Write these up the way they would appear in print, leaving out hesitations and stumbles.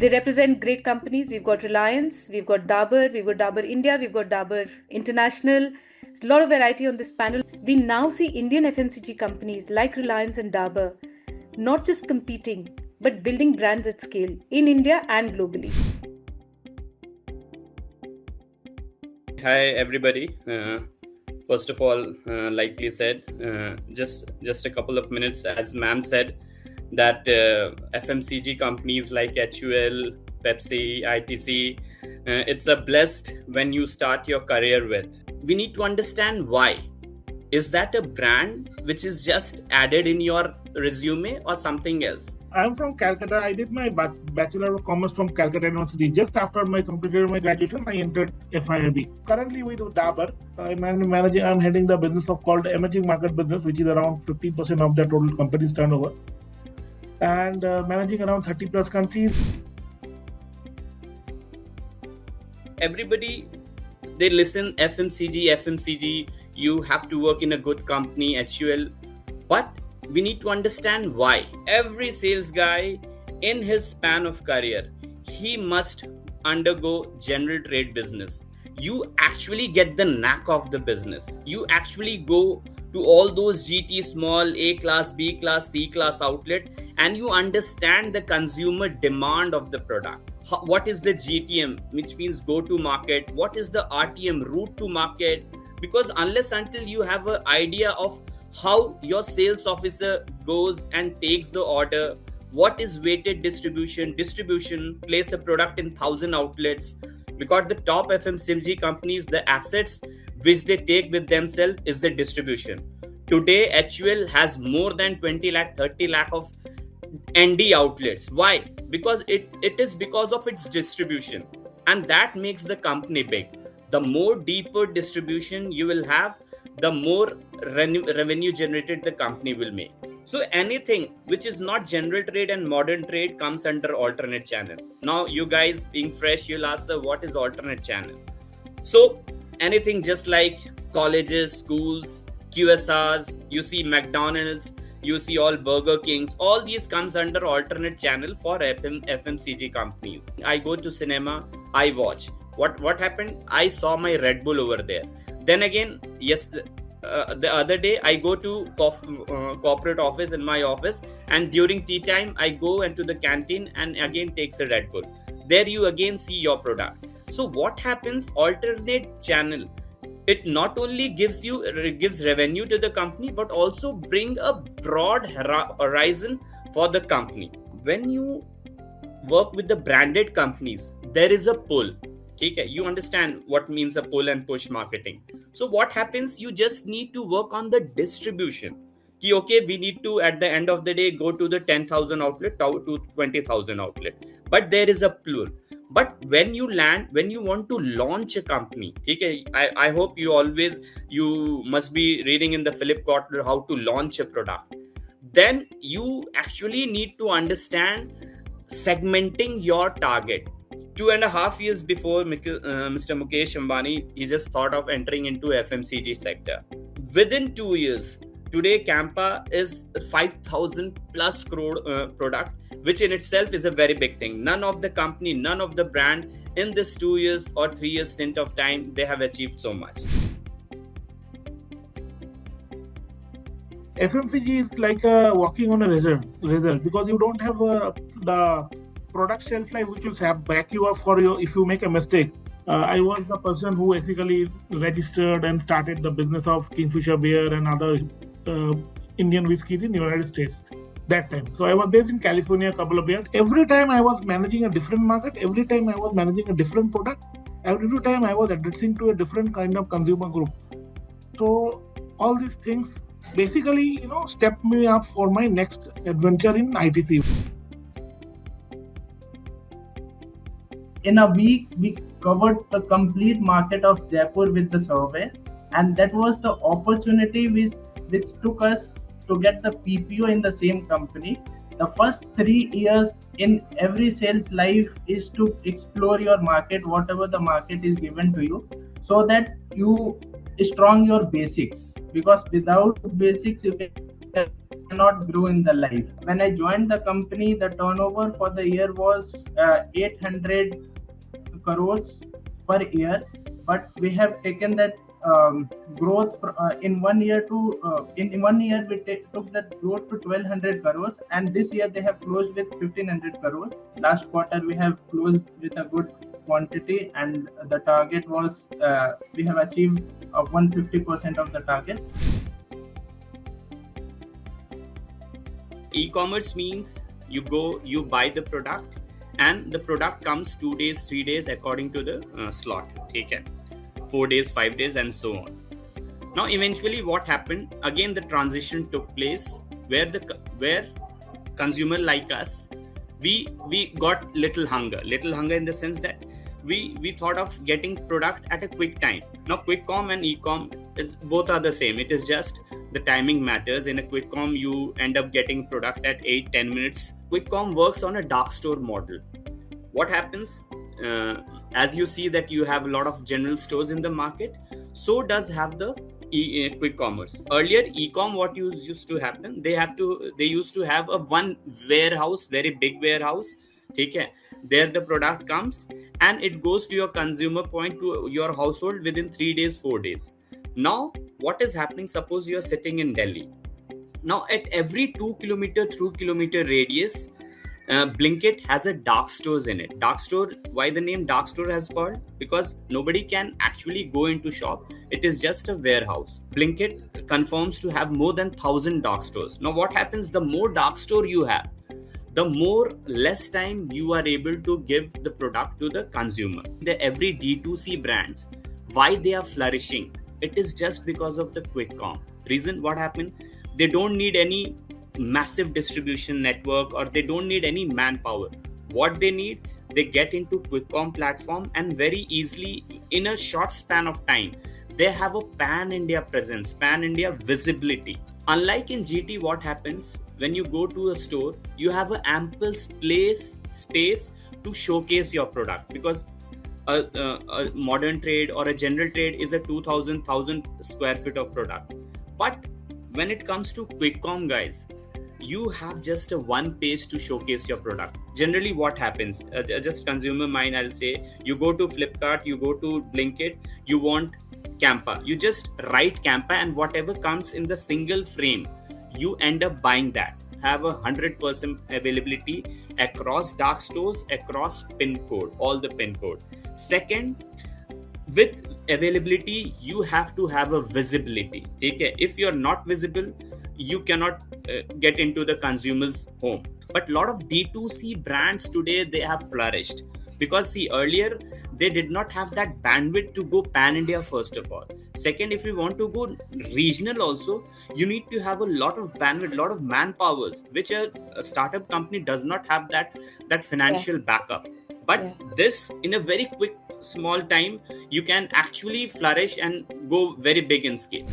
They represent great companies. We've got Reliance, we've got Dabur, we've got Dabur India, we've got Dabur International. There's a lot of variety on this panel. We now see Indian FMCG companies like Reliance and Dabur not just competing, but building brands at scale in India and globally. Hi everybody. First of all, like you said, just a couple of minutes, as ma'am said, that FMCG companies like HUL, Pepsi, ITC, it's a blessed when you start your career with. We need to understand why. Is that a brand which is just added in your resume or something else? I'm from Calcutta. I did my Bachelor of Commerce from Calcutta University. Just after my completed my graduation, I entered FIIB. Currently, we do Dabur. I'm heading the business of called emerging market business, which is around 15% of the total company's turnover, and managing around 30 plus countries. Everybody, they listen FMCG. You have to work in a good company, HUL, but we need to understand why. Every sales guy in his span of career, he must undergo general trade business. You actually get the knack of the business. You actually go to all those GT small, A class, B class, C class outlet, and you understand the consumer demand of the product. What is the GTM, which means go to market? What is the RTM, route to market? Because unless until you have an idea of how your sales officer goes and takes the order, what is weighted distribution, place a product in 1,000 outlets, because the top FMCG companies, the assets which they take with themselves is the distribution. Today, HUL has more than 20 lakh, 30 lakh of ND outlets. Why? Because it is because of its distribution, and that makes the company big. The more deeper distribution you will have, the more revenue generated the company will make. So anything which is not general trade and modern trade comes under alternate channel. Now you guys being fresh, you'll ask, sir, what is alternate channel? So anything just like colleges, schools, QSRs, you see McDonald's, you see all Burger Kings, all these comes under alternate channel for FMCG companies. I go to cinema, I watch. What happened? I saw my Red Bull over there. Then again, yes, the other day I go to corporate office in my office, and during tea time I go into the canteen and again takes a Red Bull. There you again see your product. So what happens? Alternate channel. It not only gives revenue to the company, but also bring a broad horizon for the company. When you work with the branded companies, there is a pull. Okay, you understand what means a pull and push marketing. So what happens? You just need to work on the distribution. Okay, we need to at the end of the day go to the 10,000 outlet to 20,000 outlet. But there is a pull. But when you want to launch a company, okay, I hope you must be reading in the Philip Kotler how to launch a product. Then you actually need to understand segmenting your target. 2.5 years before Mr. Mukesh Ambani, he just thought of entering into FMCG sector. Within 2 years, today Campa is 5,000 plus crore product, which in itself is a very big thing. None of the company, none of the brand in this 2 years or 3 years stint of time, they have achieved so much. FMCG is like walking on a result because you don't have the product shelf life which will back you up if you make a mistake. I was the person who basically registered and started the business of Kingfisher beer and other Indian whiskeys in the United States that time. So I was based in California a couple of years. Every time I was managing a different market, every time I was managing a different product, every time I was addressing to a different kind of consumer group. So all these things basically, stepped me up for my next adventure in ITC. In a week, we covered the complete market of Jaipur with the survey, and that was the opportunity which took us to get the PPO in the same company. The first 3 years in every sales life is to explore your market, whatever the market is given to you, so that you strong your basics, because without basics you cannot grow in the life. When I joined the company, the turnover for the year was 800 crores per year, but we have taken that growth in 1 year to in 1 year we took that growth to 1200 crores, and this year they have closed with 1500 crores. Last quarter we have closed with a good quantity, and the target was we have achieved 150% of the target. E-commerce means you go, you buy the product, and the product comes 2 days, 3 days according to the slot. Okay, 4 days, 5 days, and so on. Now, eventually, what happened? Again, the transition took place where consumer like us, we got little hunger in the sense that we thought of getting product at a quick time. Now, quick com and e-com, both are the same. It is just the timing matters. In a quick com, you end up getting product at 8-10 minutes. Quick com works on a dark store model. What happens? As you see that you have a lot of general stores in the market, so does have the quick commerce. Earlier, e-com, what used to happen, they used to have a one warehouse, very big warehouse. Okay, there the product comes and it goes to your consumer point, to your household within 3 days, 4 days. Now, what is happening? Suppose you are sitting in Delhi. Now, at every 2 kilometer, 3 kilometer radius, Blinkit has a dark stores in it. Dark store, why the name dark store has called? Because nobody can actually go into shop. It is just a warehouse. Blinkit confirms to have more than 1,000 dark stores. Now, what happens? The more dark store you have, the more less time you are able to give the product to the consumer. Every D2C brands, why they are flourishing? It is just because of the quick com. Reason, what happened? They don't need any massive distribution network, or they don't need any manpower. What they need, they get into quick com platform, and very easily, in a short span of time, they have a pan-India presence, pan-India visibility. Unlike in GT, what happens when you go to a store, you have an ample space to showcase your product, because a modern trade or a general trade is a 2,000 square feet of product. But when it comes to quick com, guys, you have just a one page to showcase your product. Generally, what happens? Just consumer mind, I'll say, you go to Flipkart, you go to Blinkit, you want Campa. You just write Campa, and whatever comes in the single frame, you end up buying that. Have 100% availability across dark stores, across pin code, all the pin code. Second, with availability, you have to have a visibility. Okay? If you're not visible, you cannot get into the consumer's home. But a lot of D2C brands today, they have flourished, because see, earlier they did not have that bandwidth to go pan-India first of all. Second, if you want to go regional also, you need to have a lot of bandwidth, a lot of manpowers, which a startup company does not have that financial backup. But this, in a very quick, small time, you can actually flourish and go very big in scale.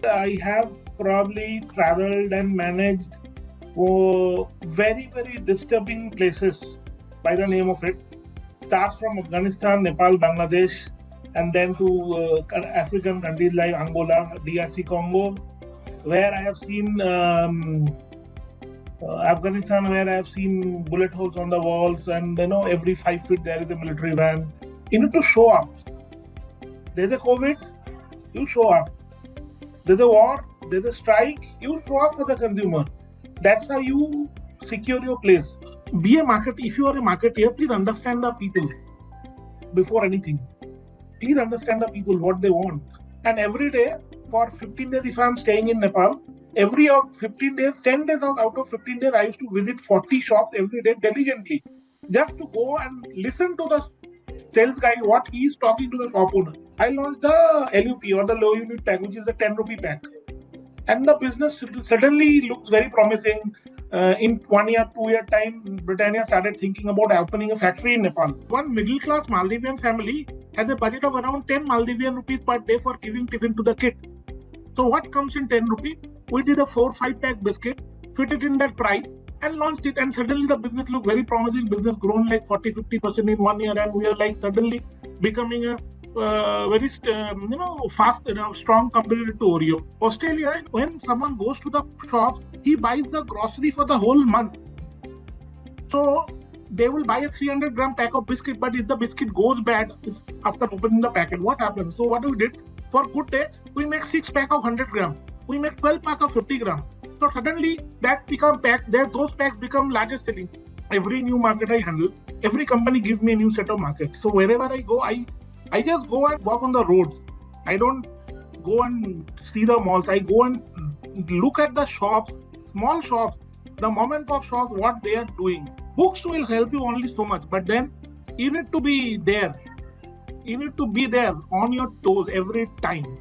I have probably traveled and managed very, very disturbing places by the name of it. Starts from Afghanistan, Nepal, Bangladesh, and then to African countries like Angola, DRC Congo, where I have seen Afghanistan, where I have seen bullet holes on the walls, and every 5 feet there is a military van. You need to show up. There's a COVID, you show up. There's a war, there's a strike, you show up for the consumer. That's how you secure your place. Be a market. If you are a marketer, please understand the people before anything. Please understand the people, what they want. And every day, for 15 days, if I'm staying in Nepal, every 15 days, 10 days out of 15 days, I used to visit 40 shops every day diligently, just to go and listen to the sales guy, what he is talking to the shop owner. I launched the LUP, or the low unit pack, which is the 10 rupee pack. And the business suddenly looks very promising. In 1 year, 2 year time, Britannia started thinking about opening a factory in Nepal. One middle class Maldivian family has a budget of around 10 Maldivian rupees per day for giving tiffin to the kid. So what comes in 10 rupees? We did a 4-5 pack biscuit, fit it in that price, and launched it. And suddenly the business looked very promising. Business grown like 40-50% in 1 year, and we are like suddenly becoming a fast, strong competitor to Oreo. Australia, when someone goes to the shops, he buys the grocery for the whole month. So they will buy a 300-gram pack of biscuit, but if the biscuit goes bad after opening the packet, what happens? So what we did, for good day, we make 6 pack of 100 gram. We make 12 pack of 50 gram. So suddenly that become pack. Those packs become largest selling. Every new market I handle, every company gives me a new set of markets. So wherever I go, I just go and walk on the roads. I don't go and see the malls. I go and look at the shops, small shops, the mom and pop shops, what they are doing. Books will help you only so much, but then you need to be there. You need to be there on your toes every time.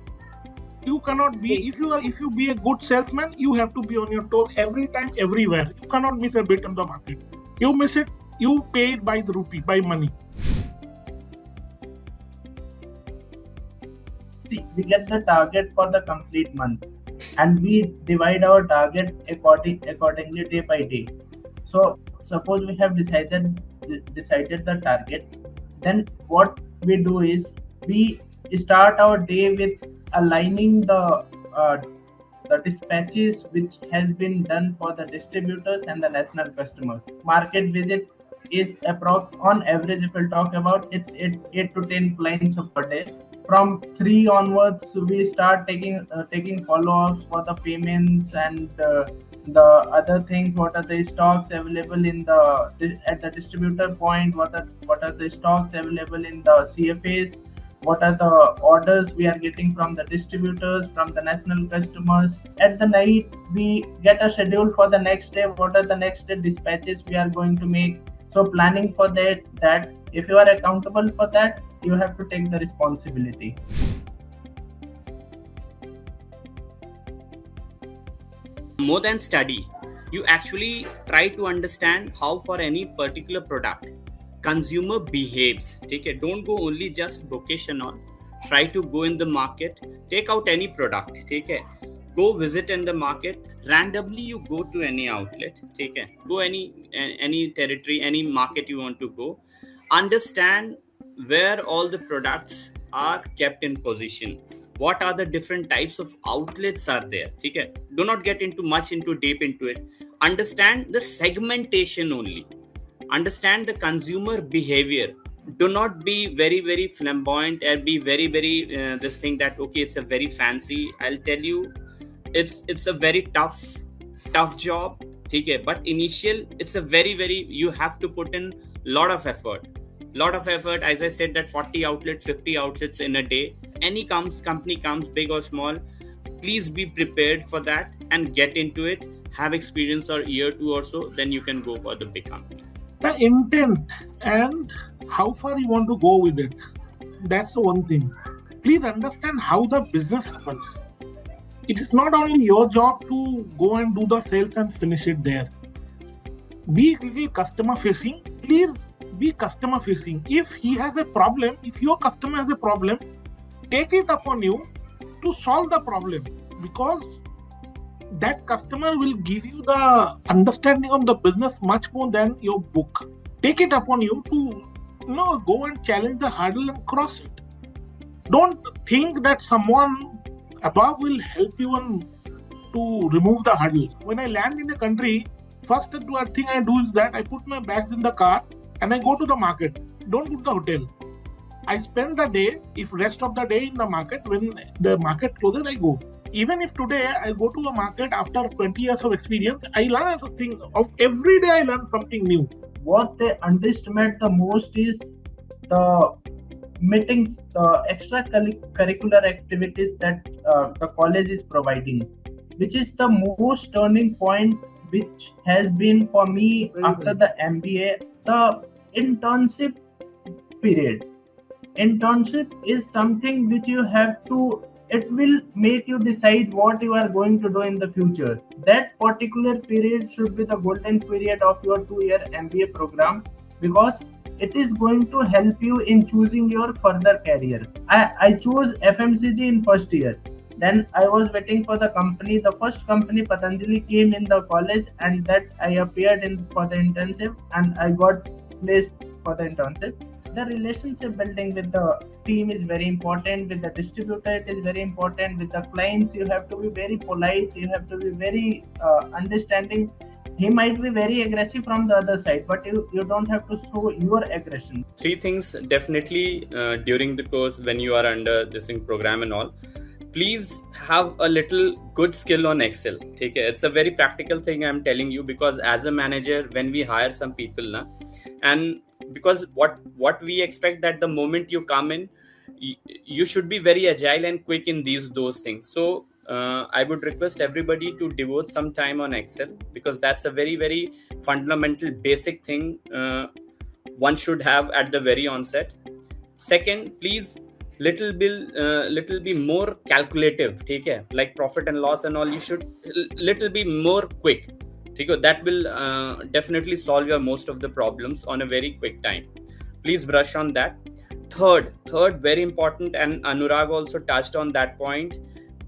You cannot be, if you be a good salesman, you have to be on your toes every time, everywhere. You cannot miss a bit in the market. You miss it, you pay it by the rupee, by money. See, we get the target for the complete month and we divide our target accordingly day by day. So suppose we have decided the target, then what we do is we start our day with aligning the dispatches which has been done for the distributors and the national customers. Market visit is approx on average, if we'll talk about, it's 8 to 10 clients per day. From 3 onwards, we start taking follow-ups for the payments and the other things. What are the stocks available at the distributor point? What are the stocks available in the CFAs? What are the orders we are getting from the distributors, from the national customers? At the night, we get a schedule for the next day. What are the next day dispatches we are going to make? So planning for that if you are accountable for that, you have to take the responsibility. More than study, you actually try to understand how for any particular product consumer behaves. Take it. Don't go only just vocation on. Try to go in the market. Take out any product. Take it. Go visit in the market. Randomly, you go to any outlet. Take it. Go any territory, any market you want to go. Understand where all the products are kept in position. What are the different types of outlets are there? Okay? Do not get deep into it. Understand the segmentation only. Understand the consumer behavior. Do not be very, very flamboyant and be very, very this thing that, okay, it's a very fancy. I'll tell you, it's a very tough job. Okay? But it's a very, very, you have to put in lot of effort. As I said, that 40 outlets, 50 outlets in a day. Any company comes, big or small, please be prepared for that and get into it. Have experience or year 2 or so, then you can go for the big companies. The intent and how far you want to go with it. That's the one thing. Please understand how the business happens. It is not only your job to go and do the sales and finish it there. Be really customer facing. Please be customer facing. If your customer has a problem, take it upon you to solve the problem, because that customer will give you the understanding of the business much more than your book. Take it upon you to go and challenge the hurdle and cross it. Don't think that someone above will help you to remove the hurdle. When I land in the country, first thing I do is that I put my bags in the car and I go to the market. Don't go to the hotel. I spend the day, if rest of the day in the market, when the market closes, I go. Even if today I go to a market after 20 years of experience, I learn something. Every day I learn something new. What they underestimate the most is the meetings, the extracurricular activities that the college is providing, which is the most turning point, which has been for me after the MBA, the internship period. Internship is something which you have to, it will make you decide what you are going to do in the future. That particular period should be the golden period of your 2-year MBA program, because it is going to help you in choosing your further career. I chose FMCG in first year. Then I was waiting for the company. The first company, Patanjali, came in the college, and that I appeared in for the internship and I got placed for the internship. the relationship building with the team is very important. With the distributor, it is very important. With the clients, you have to be very polite. You have to be very understanding. He might be very aggressive from the other side, but you don't have to show your aggression. Three things definitely during the course when you are under this program and all. Please have a little good skill on Excel. Okay? It's a very practical thing I'm telling you, because as a manager, when we hire some people, and because what we expect that the moment you come in, you should be very agile and quick in those things. So I would request everybody to devote some time on Excel, because that's a very, very fundamental basic thing one should have at the very onset. Second, please little bit more calculative. Okay? Like profit and loss and all, you should little be more quick. Okay? That will definitely solve your most of the problems on a very quick time. Please brush on that. Third, very important, and Anurag also touched on that point.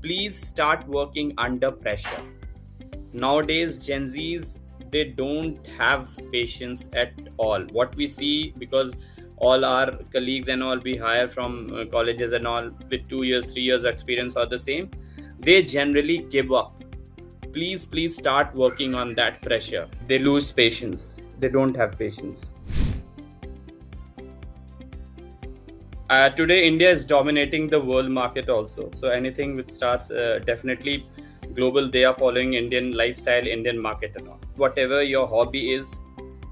Please start working under pressure. Nowadays, Gen Zs, they don't have patience at all. What we see, because all our colleagues and all we hire from colleges and all with 2 years, 3 years experience are the same, they generally give up. Please start working on that pressure. They lose patience. They don't have patience. Today, India is dominating the world market also. So anything which starts definitely global, they are following Indian lifestyle, Indian market and all. Whatever your hobby is,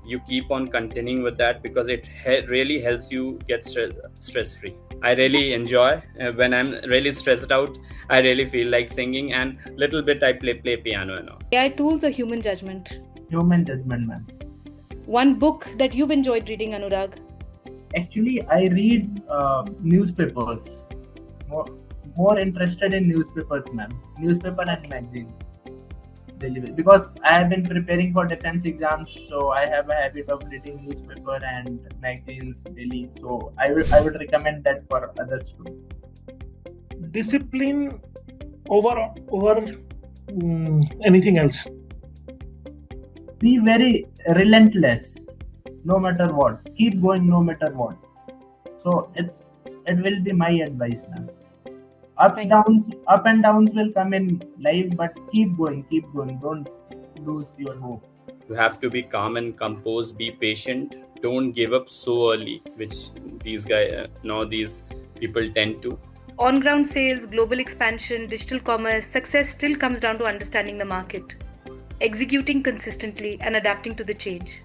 you keep on continuing with that, because it really helps you get stress free. I really enjoy when I'm really stressed out. I really feel like singing, and little bit I play piano and all. AI tools or human judgment? Human judgment, man. One book that you've enjoyed reading, Anurag? Actually, I read newspapers. More interested in newspapers, ma'am. Newspaper and magazines. Because I have been preparing for defense exams, so I have a habit of reading newspaper and magazines daily. So I would recommend that for others too. Discipline over anything else. Be very relentless, no matter what. Keep going, no matter what. So it will be my advice, ma'am. Up and downs will come in life, but keep going. Don't lose your hope. You have to be calm and composed. Be patient. Don't give up so early, which these people tend to. On-ground sales, global expansion, digital commerce, success still comes down to understanding the market, executing consistently, and adapting to the change.